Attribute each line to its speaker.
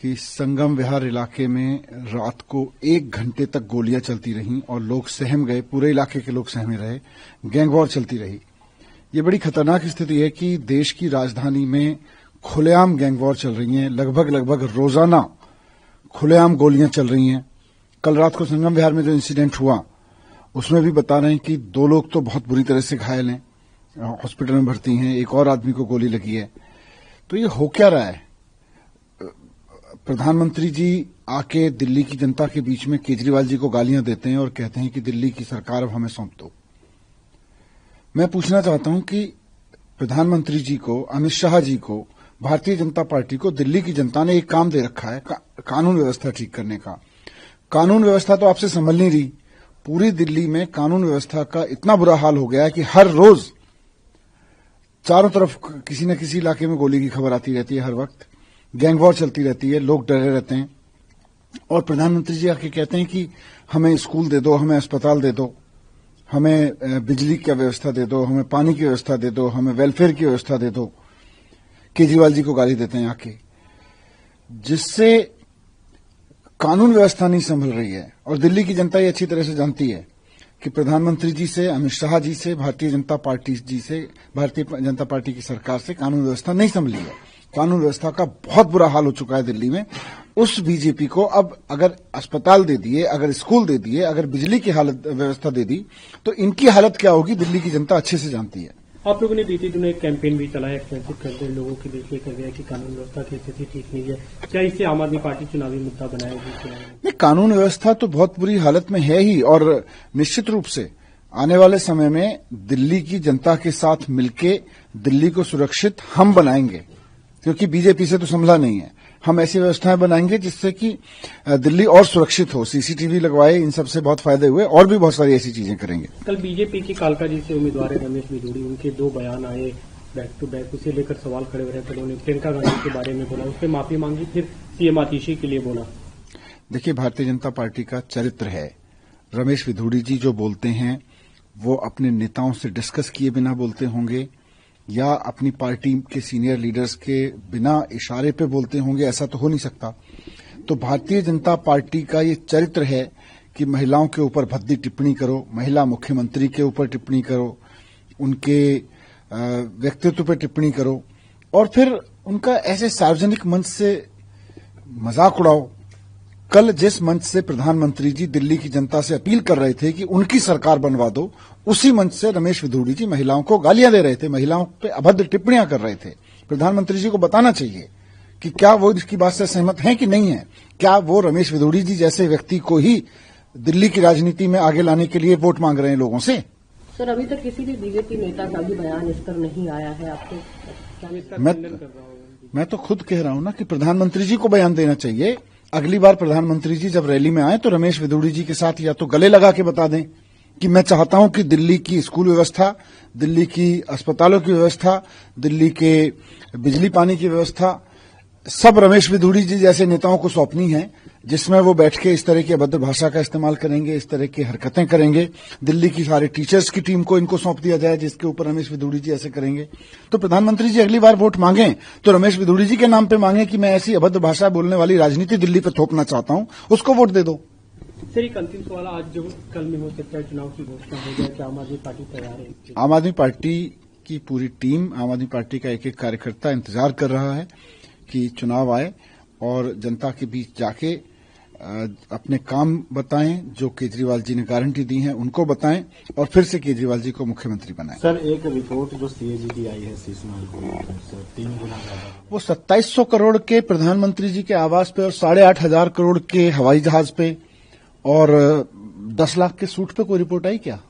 Speaker 1: कि संगम विहार इलाके में रात को 1 घंटे तक गोलियां चलती रहीं और लोग सहम गए, पूरे इलाके के लोग सहमे रहे, गैंग वॉर चलती रही। ये बड़ी खतरनाक स्थिति है कि देश की राजधानी में खुलेआम गैंग वॉर चल रही है। लगभग रोजाना खुलेआम गोलियां चल रही हैं। कल रात को संगम विहार में जो इंसिडेंट हुआ उसमें भी बता रहे हैं कि 2 लोग तो बहुत बुरी तरह से घायल हैं, हॉस्पिटल में भर्ती हैं, एक और आदमी को गोली लगी है। तो ये हो क्या रहा है? प्रधानमंत्री जी आके दिल्ली की जनता के बीच में केजरीवाल जी को गालियां देते हैं और कहते हैं कि दिल्ली की सरकार अब हमें सौंप दो। मैं पूछना चाहता हूं कि प्रधानमंत्री जी को, अमित शाह जी को, भारतीय जनता पार्टी को दिल्ली की जनता ने एक काम दे रखा है, कानून व्यवस्था ठीक करने का। कानून व्यवस्था तो आपसे संभल नहीं रही। पूरी दिल्ली में कानून व्यवस्था का इतना बुरा हाल हो गया है कि हर रोज चारों तरफ किसी न किसी इलाके में गोली की खबर आती रहती है। हर वक्त गैंग वॉर चलती रहती है, लोग डरे रहते हैं। और प्रधानमंत्री जी आके कहते हैं कि हमें स्कूल दे दो, हमें अस्पताल दे दो, हमें बिजली की व्यवस्था दे दो, हमें पानी की व्यवस्था दे दो, हमें वेलफेयर की व्यवस्था दे दो। केजरीवाल जी को गाली देते हैं आके, जिससे कानून व्यवस्था नहीं संभल रही है। और दिल्ली की जनता ये अच्छी तरह से जानती है कि प्रधानमंत्री जी से, अमित शाह जी से, भारतीय जनता पार्टी जी से, भारतीय जनता पार्टी की सरकार से कानून व्यवस्था नहीं संभली है। कानून व्यवस्था का बहुत बुरा हाल हो चुका है दिल्ली में। उस बीजेपी को अब अगर अस्पताल दे दिए, अगर स्कूल दे दिए, अगर बिजली की हालत व्यवस्था दे दी, तो इनकी हालत क्या होगी दिल्ली की जनता अच्छे से जानती है।
Speaker 2: आप लोगों ने बीते दिनों एक कैंपेन भी चलाया, एक्सपेंसिव करते लोगों के बीच में कर गया कि कानून व्यवस्था की स्थिति ठीक नहीं है। क्या इससे आम आदमी पार्टी चुनावी मुद्दा बनाएगी?
Speaker 1: नहीं, कानून व्यवस्था तो बहुत बुरी हालत में है ही, और निश्चित रूप से आने वाले समय में दिल्ली की जनता के साथ मिलके दिल्ली को सुरक्षित हम बनाएंगे, क्योंकि बीजेपी से तो संभला नहीं है। हम ऐसी व्यवस्थाएं बनाएंगे जिससे कि दिल्ली और सुरक्षित हो। सीसीटीवी लगवाए, इन सबसे बहुत फायदे हुए, और भी बहुत सारी ऐसी चीजें करेंगे।
Speaker 2: कल बीजेपी की कालका जी से उम्मीदवार रमेश बिधूड़ी, उनके 2 बयान आए बैक टू बैक, उसे लेकर सवाल खड़े हो रहे थे। उन्होंने प्रियंका गांधी के बारे में बोला, उससे माफी मांगी, फिर सीएम आतिशी के लिए बोला।
Speaker 1: देखिए, भारतीय जनता पार्टी का चरित्र है, रमेश बिधूड़ी जी जो बोलते हैं वो अपने नेताओं से डिस्कस किए बिना बोलते होंगे या अपनी पार्टी के सीनियर लीडर्स के बिना इशारे पे बोलते होंगे, ऐसा तो हो नहीं सकता। तो भारतीय जनता पार्टी का ये चरित्र है कि महिलाओं के ऊपर भद्दी टिप्पणी करो, महिला मुख्यमंत्री के ऊपर टिप्पणी करो, उनके व्यक्तित्व पर टिप्पणी करो, और फिर उनका ऐसे सार्वजनिक मंच से मजाक उड़ाओ। कल जिस मंच से प्रधानमंत्री जी दिल्ली की जनता से अपील कर रहे थे कि उनकी सरकार बनवा दो, उसी मंच से रमेश बिधूड़ी जी महिलाओं को गालियां दे रहे थे, महिलाओं पे अभद्र टिप्पणियां कर रहे थे। प्रधानमंत्री जी को बताना चाहिए कि क्या वो इसकी बात से सहमत हैं कि नहीं है। क्या वो रमेश बिधूड़ी जी जैसे व्यक्ति को ही दिल्ली की राजनीति में आगे लाने के लिए वोट मांग रहे हैं लोगों से?
Speaker 3: सर, अभी तक किसी भी बीजेपी नेता का भी बयान इस पर नहीं आया है। आपको
Speaker 1: मैं तो खुद कह रहा हूं ना कि प्रधानमंत्री जी को बयान देना चाहिए। अगली बार प्रधानमंत्री जी जब रैली में आए तो रमेश बिधूड़ी जी के साथ या तो गले लगा के बता दें कि मैं चाहता हूं कि दिल्ली की स्कूल व्यवस्था, दिल्ली की अस्पतालों की व्यवस्था, दिल्ली के बिजली पानी की व्यवस्था सब रमेश बिधूड़ी जी जैसे नेताओं को सौंपनी है, जिसमें वो बैठ के इस तरह की अभद्र भाषा का इस्तेमाल करेंगे, इस तरह की हरकतें करेंगे। दिल्ली की सारे टीचर्स की टीम को इनको सौंप दिया जाए, जिसके ऊपर रमेश बिधूड़ी जी ऐसे करेंगे। तो प्रधानमंत्री जी अगली बार वोट मांगें तो रमेश बिधूड़ी जी के नाम पे मांगे कि मैं ऐसी अभद्र भाषा बोलने वाली राजनीति दिल्ली पे थोपना चाहता हूं, उसको वोट दे दो।
Speaker 2: सर, एक अंतिम सवाल, आज जो कल में हो सकता है चुनाव की घोषणा हो जाए, क्या आम आदमी पार्टी तैयार है?
Speaker 1: आम आदमी पार्टी की पूरी टीम, आम आदमी पार्टी का एक एक कार्यकर्ता इंतजार कर रहा है कि चुनाव आए और जनता के बीच जाके अपने काम बताएं, जो केजरीवाल जी ने गारंटी दी है उनको बताएं, और फिर से केजरीवाल जी को मुख्यमंत्री बनाएं।
Speaker 4: सर, एक रिपोर्ट जो सीएजी की आई है शीशमहल को 3 गुना ज्यादा,
Speaker 1: वो 2700 करोड़ के प्रधानमंत्री जी के आवास पे और 8,500 करोड़ के हवाई जहाज पे और 10 लाख के सूट पे कोई रिपोर्ट आई क्या?